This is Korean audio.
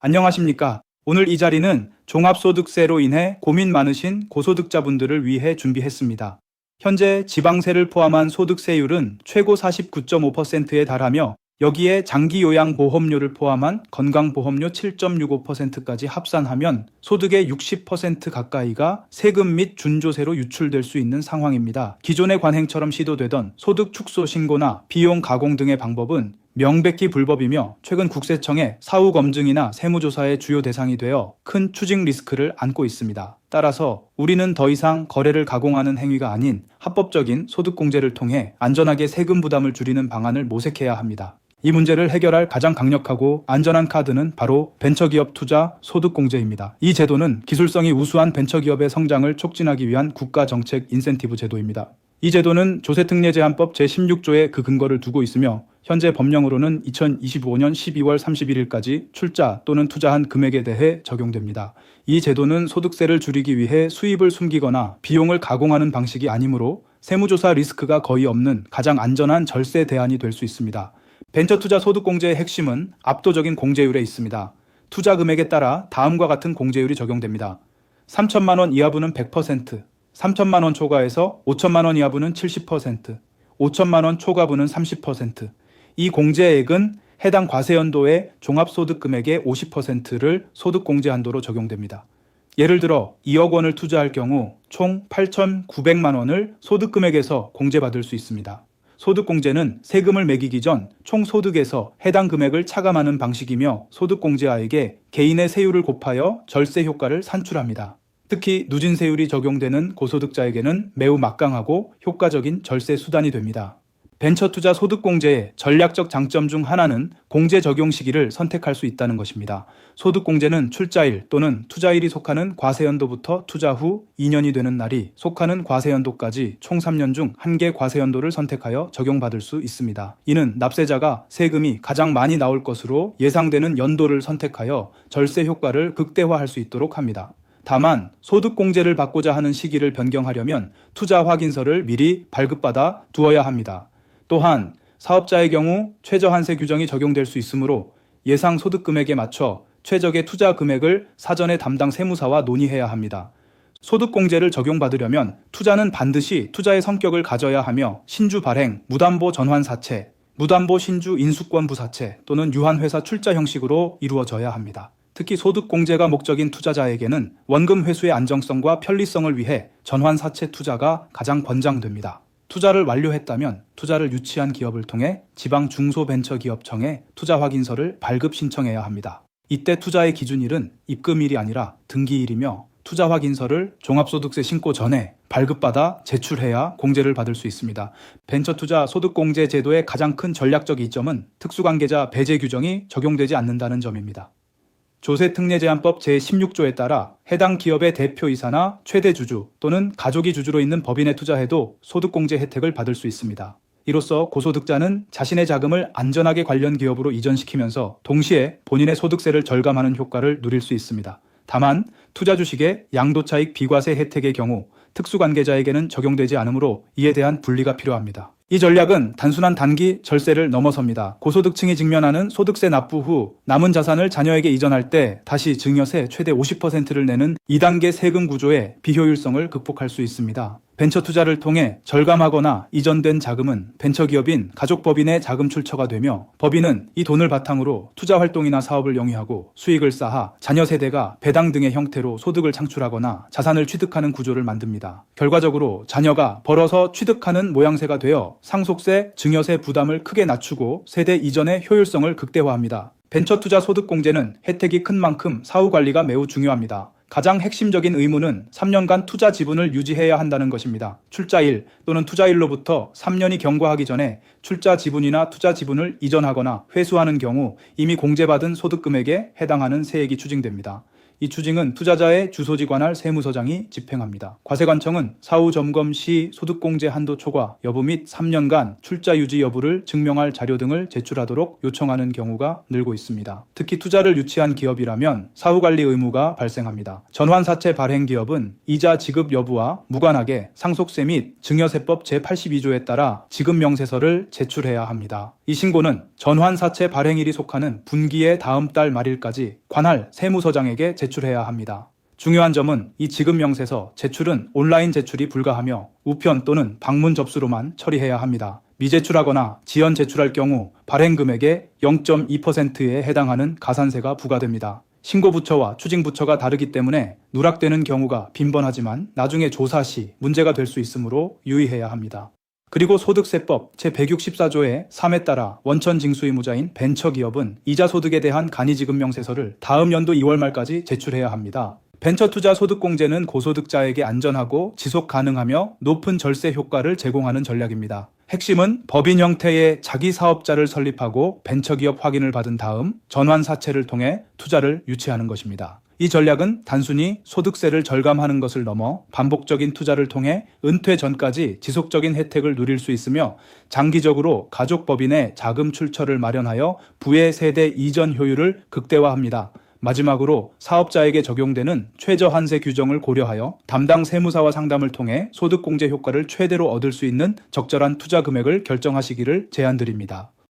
안녕하십니까. 오늘 이 자리는 종합소득세로 인해 고민 많으신 고소득자분들을 위해 준비했습니다. 현재 지방세를 포함한 소득세율은 최고 49.5%에 달하며 여기에 장기요양보험료를 포함한 건강보험료 7.65%까지 합산하면 소득의 60% 가까이가 세금 및 준조세로 유출될 수 있는 상황입니다. 기존의 관행처럼 시도되던 소득 축소 신고나 비용 가공 등의 방법은 명백히 불법이며 최근 국세청의 사후 검증이나 세무조사의 주요 대상이 되어 큰 추징 리스크를 안고 있습니다. 따라서 우리는 더 이상 거래를 가공하는 행위가 아닌 합법적인 소득공제를 통해 안전하게 세금 부담을 줄이는 방안을 모색해야 합니다. 이 문제를 해결할 가장 강력하고 안전한 카드는 바로 벤처기업 투자 소득공제입니다. 이 제도는 기술성이 우수한 벤처기업의 성장을 촉진하기 위한 국가정책 인센티브 제도입니다. 이 제도는 조세특례제한법 제16조에 그 근거를 두고 있으며 현재 법령으로는 2025년 12월 31일까지 출자 또는 투자한 금액에 대해 적용됩니다. 이 제도는 소득세를 줄이기 위해 수입을 숨기거나 비용을 가공하는 방식이 아니므로 세무조사 리스크가 거의 없는 가장 안전한 절세 대안이 될 수 있습니다. 벤처투자 소득공제의 핵심은 압도적인 공제율에 있습니다. 투자 금액에 따라 다음과 같은 공제율이 적용됩니다. 3천만 원 이하부는 100%, 3천만 원 초과해서 5천만 원 이하부는 70%, 5천만 원 초과부는 30%. 이 공제액은 해당 과세연도의 종합소득금액의 50%를 소득공제 한도로 적용됩니다. 예를 들어 2억 원을 투자할 경우 총 8,900만 원을 소득금액에서 공제받을 수 있습니다. 소득공제는 세금을 매기기 전 총 소득에서 해당 금액을 차감하는 방식이며 소득공제하에게 개인의 세율을 곱하여 절세 효과를 산출합니다. 특히 누진세율이 적용되는 고소득자에게는 매우 막강하고 효과적인 절세 수단이 됩니다. 벤처투자 소득공제의 전략적 장점 중 하나는 공제 적용 시기를 선택할 수 있다는 것입니다. 소득공제는 출자일 또는 투자일이 속하는 과세연도부터 투자 후 2년이 되는 날이 속하는 과세연도까지 총 3년 중 한 개 과세연도를 선택하여 적용받을 수 있습니다. 이는 납세자가 세금이 가장 많이 나올 것으로 예상되는 연도를 선택하여 절세 효과를 극대화할 수 있도록 합니다. 다만 소득공제를 받고자 하는 시기를 변경하려면 투자 확인서를 미리 발급받아 두어야 합니다. 또한 사업자의 경우 최저한세 규정이 적용될 수 있으므로 예상 소득금액에 맞춰 최적의 투자 금액을 사전에 담당 세무사와 논의해야 합니다. 소득공제를 적용받으려면 투자는 반드시 투자의 성격을 가져야 하며 신주 발행, 무담보 전환사채, 무담보 신주 인수권 부사채 또는 유한회사 출자 형식으로 이루어져야 합니다. 특히 소득공제가 목적인 투자자에게는 원금 회수의 안정성과 편리성을 위해 전환사채 투자가 가장 권장됩니다. 투자를 완료했다면 투자를 유치한 기업을 통해 지방중소벤처기업청에 투자 확인서를 발급 신청해야 합니다. 이때 투자의 기준일은 입금일이 아니라 등기일이며 투자 확인서를 종합소득세 신고 전에 발급받아 제출해야 공제를 받을 수 있습니다. 벤처투자 소득공제 제도의 가장 큰 전략적 이점은 특수관계자 배제 규정이 적용되지 않는다는 점입니다. 조세특례제한법 제16조에 따라 해당 기업의 대표이사나 최대 주주 또는 가족이 주주로 있는 법인에 투자해도 소득공제 혜택을 받을 수 있습니다. 이로써 고소득자는 자신의 자금을 안전하게 관련 기업으로 이전시키면서 동시에 본인의 소득세를 절감하는 효과를 누릴 수 있습니다. 다만 투자 주식의 양도차익 비과세 혜택의 경우 특수관계자에게는 적용되지 않으므로 이에 대한 분리가 필요합니다. 이 전략은 단순한 단기 절세를 넘어섭니다. 고소득층이 직면하는 소득세 납부 후 남은 자산을 자녀에게 이전할 때 다시 증여세 최대 50%를 내는 2단계 세금 구조의 비효율성을 극복할 수 있습니다. 벤처 투자를 통해 절감하거나 이전된 자금은 벤처기업인 가족법인의 자금 출처가 되며 법인은 이 돈을 바탕으로 투자활동이나 사업을 영위하고 수익을 쌓아 자녀 세대가 배당 등의 형태로 소득을 창출하거나 자산을 취득하는 구조를 만듭니다. 결과적으로 자녀가 벌어서 취득하는 모양새가 되어 상속세, 증여세 부담을 크게 낮추고 세대 이전의 효율성을 극대화합니다. 벤처투자 소득공제는 혜택이 큰 만큼 사후 관리가 매우 중요합니다. 가장 핵심적인 의무는 3년간 투자 지분을 유지해야 한다는 것입니다. 출자일 또는 투자일로부터 3년이 경과하기 전에 출자 지분이나 투자 지분을 이전하거나 회수하는 경우 이미 공제받은 소득금액에 해당하는 세액이 추징됩니다. 이 추징은 투자자의 주소지 관할 세무서장이 집행합니다. 과세관청은 사후 점검 시 소득공제 한도 초과 여부 및 3년간 출자 유지 여부를 증명할 자료 등을 제출하도록 요청하는 경우가 늘고 있습니다. 특히 투자를 유치한 기업이라면 사후관리 의무가 발생합니다. 전환사채 발행 기업은 이자 지급 여부와 무관하게 상속세 및 증여세법 제82조에 따라 지급명세서를 제출해야 합니다. 이 신고는 전환사채 발행일이 속하는 분기의 다음 달 말일까지 관할 세무서장에게 제출해야 합니다. 중요한 점은 이 지급명세서 제출은 온라인 제출이 불가하며 우편 또는 방문 접수로만 처리해야 합니다. 미제출하거나 지연 제출할 경우 발행금액의 0.2%에 해당하는 가산세가 부과됩니다. 신고부처와 추징부처가 다르기 때문에 누락되는 경우가 빈번하지만 나중에 조사 시 문제가 될 수 있으므로 유의해야 합니다. 그리고 소득세법 제164조의 3에 따라 원천 징수 의무자인 벤처기업은 이자소득에 대한 간이지급명세서를 다음 연도 2월 말까지 제출해야 합니다. 벤처투자 소득공제는 고소득자에게 안전하고 지속 가능하며 높은 절세 효과를 제공하는 전략입니다. 핵심은 법인 형태의 자기 사업자를 설립하고 벤처기업 확인을 받은 다음 전환 사채를 통해 투자를 유치하는 것입니다. 이 전략은 단순히 소득세를 절감하는 것을 넘어 반복적인 투자를 통해 은퇴 전까지 지속적인 혜택을 누릴 수 있으며 장기적으로 가족법인의 자금 출처를 마련하여 부의 세대 이전 효율을 극대화합니다. 마지막으로 사업자에게 적용되는 최저한세 규정을 고려하여 담당 세무사와 상담을 통해 소득공제 효과를 최대로 얻을 수 있는 적절한 투자 금액을 결정하시기를 제안드립니다.